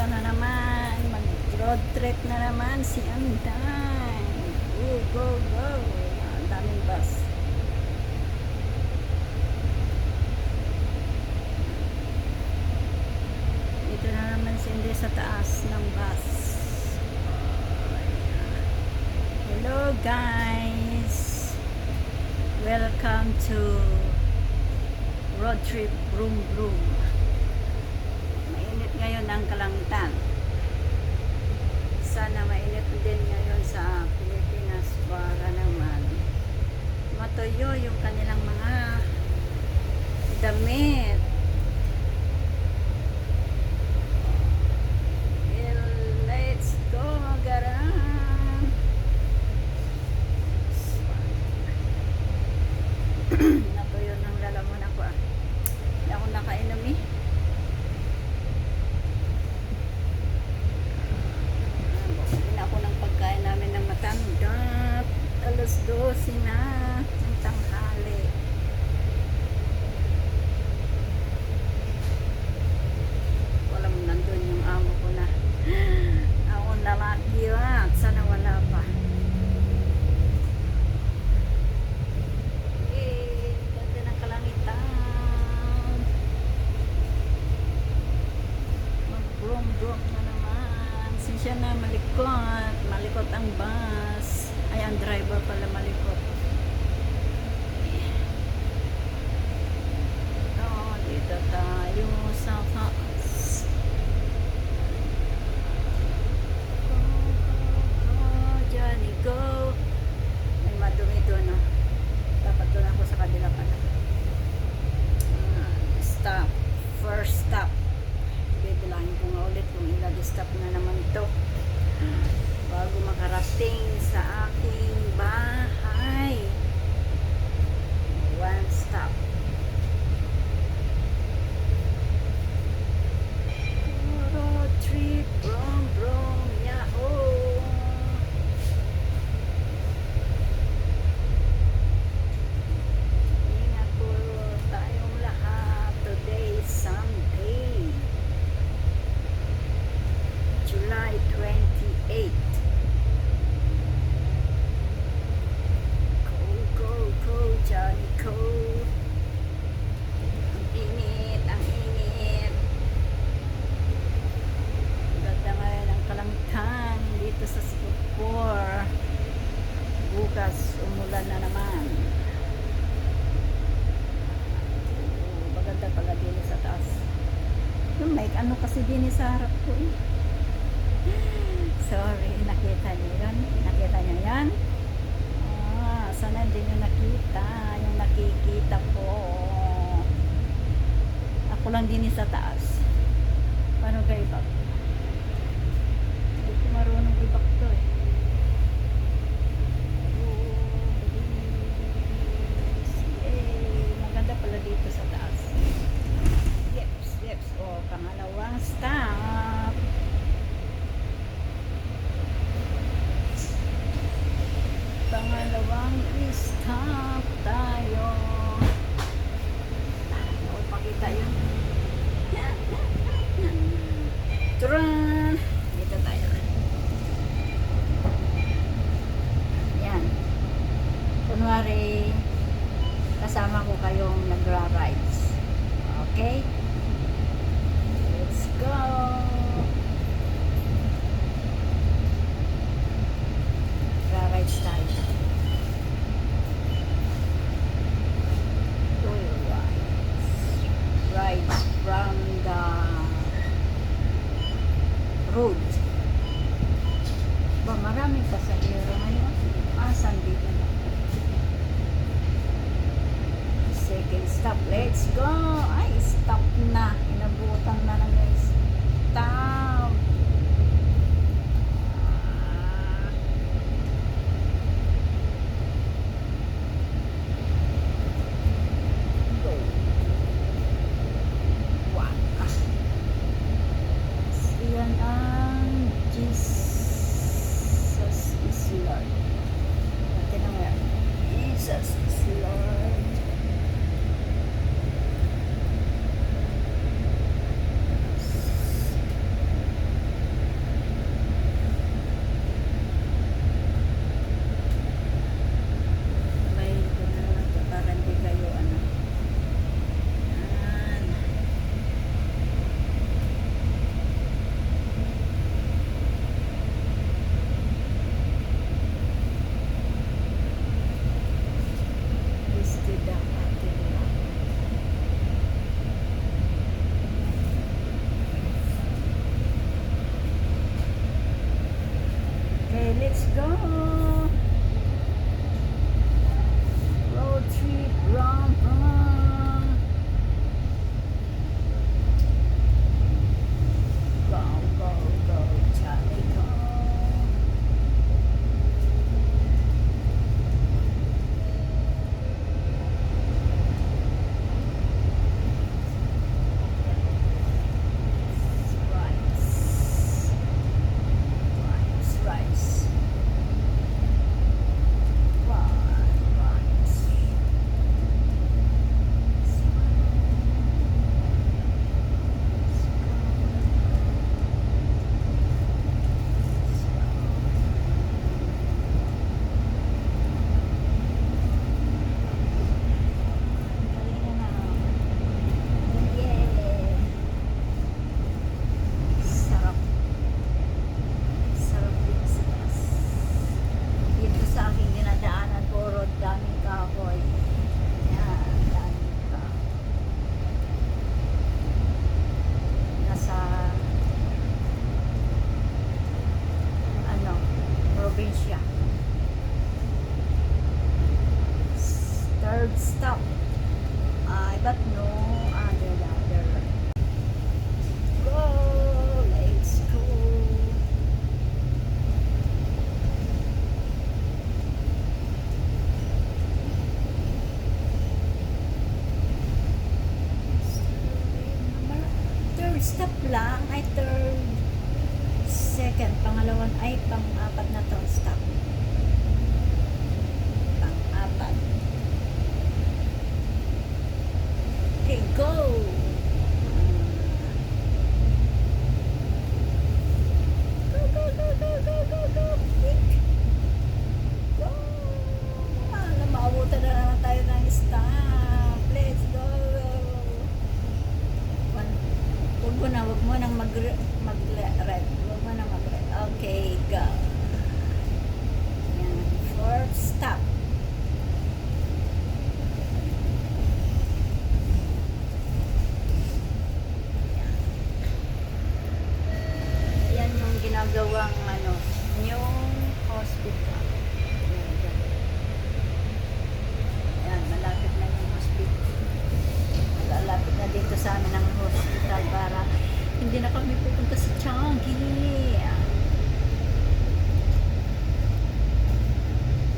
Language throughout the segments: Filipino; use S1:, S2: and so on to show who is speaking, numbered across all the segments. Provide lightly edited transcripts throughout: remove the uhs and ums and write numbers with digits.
S1: Ito na naman, mag-road trip na naman si Anday. Go, go, go. Ang daming bus. Ito na naman si Anday sa taas ng bus. Hello guys. Welcome to road trip Broom Broom. Mainit ngayon ang kalangitan. Sana mainit din ngayon sa Pilipinas para naman matuyo yung kanilang mga damit. Well, let's go, garang. Natuyo ng lalamon ako ah. Hindi ako nakainom eh. Buksin ako ng pagkain namin ng matanggap. Alas 12 na ng tanghali. Walang nandun yung amo ko na. Ako lalaki at sana wala pa. Ganda ng kalangitan. Mag-brom-brom na naman. Sinsya na malikot. Malikot ang bus. Ay, ang driver pala malikot. Oh, dito tayo sa taas. Go, go, go, Johnny, go. May madumi doon, no? Dapat doon ako sa kabila pala. Stop. First stop. Bibilangin ko nga ulit kung ilang stop na naman ito bago makarating sa aking bahay. One stop. Road trip, brom brom, yahoo! Ingat po tayong lahat. Today is Sunday, July 28. Go, go, go, Johnny, go. Ang init, ang init. Ganda ngayon ang kalangitan dito sa Singapore. Bukas, umulan na naman. Maganda pala din sa taas. May ano kasi din sa harap ko eh. Sorry, nakita niyo yan? Nakita niyo yan? Sana din yung nakita. Yung nakikita ko. Ako lang din sa taas. Paano kayo ibak? Hindi ko marunong ibak to eh. Maganda pala dito sa taas. Yeps, yeps. O, pangalawang stop. Pangalawang stop tayo. Pakita yun. Turan! Dito tayo. Yan. Kunwari, kasama ko kayong nagra-rides. Okay? Let's go! Nagra-rides tayo. Rides from the let's go. Road trip, rum, rum. Go, go, go, Charlie, go. Rice. Sarap. Sarap din sa gas. Dito sa aking dinadaanan, puro daming kahoy. Yan, daming kahoy. Nasa, probinsya. Third stop. I but no other. Go, let's go. Third stop lang ay second, pangalawan ay pang-apat na to stop. Pang-apat. Okay, go! Go, go, go, go, go, go, go! Quick! Go! Maabutan na naman tayo ng stop. Let's go! Huwag mo nang mag-red. Huwag mo nang mag-red. Okay, go. Yan. Fourth stop. Yan yung ginagawang yung hospital. Yan, malapit na yung hospital. Malapit na dito sa amin ang hospital para hindi na kami pupunta sa Changi.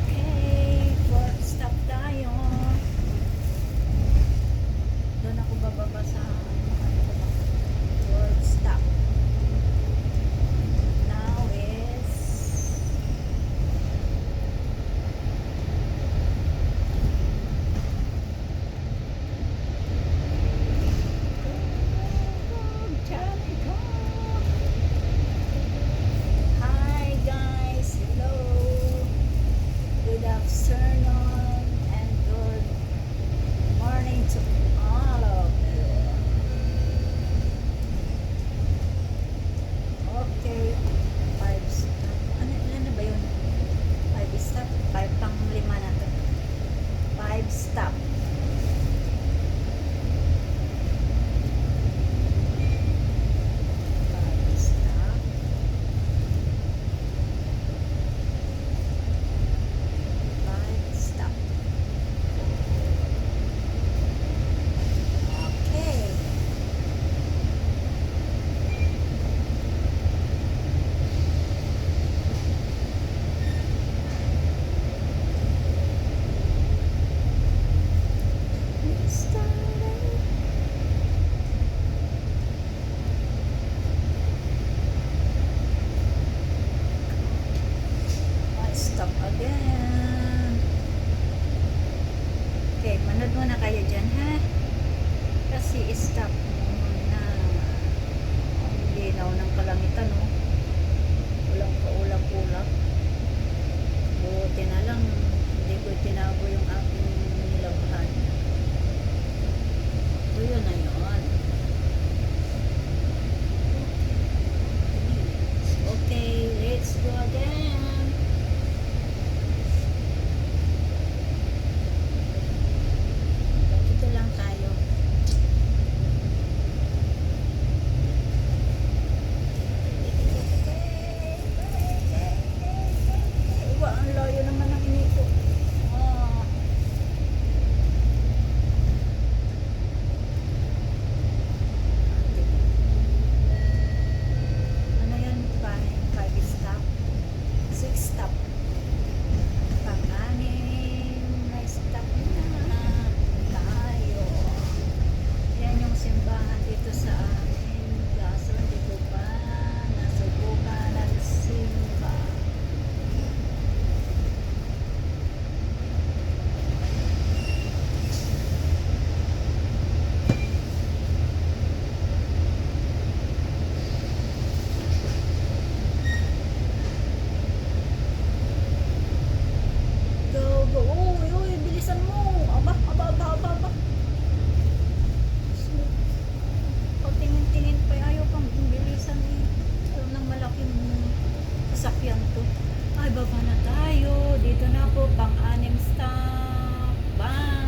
S1: Okay, fourth stop tayo. Doon ako bababa sa fourth stop. Now is patingin pa. Ayaw pang bilisan eh. Alam ng malaking sasakyan to. Ay, baba na tayo. Dito na po, pang-anim stop. Bye!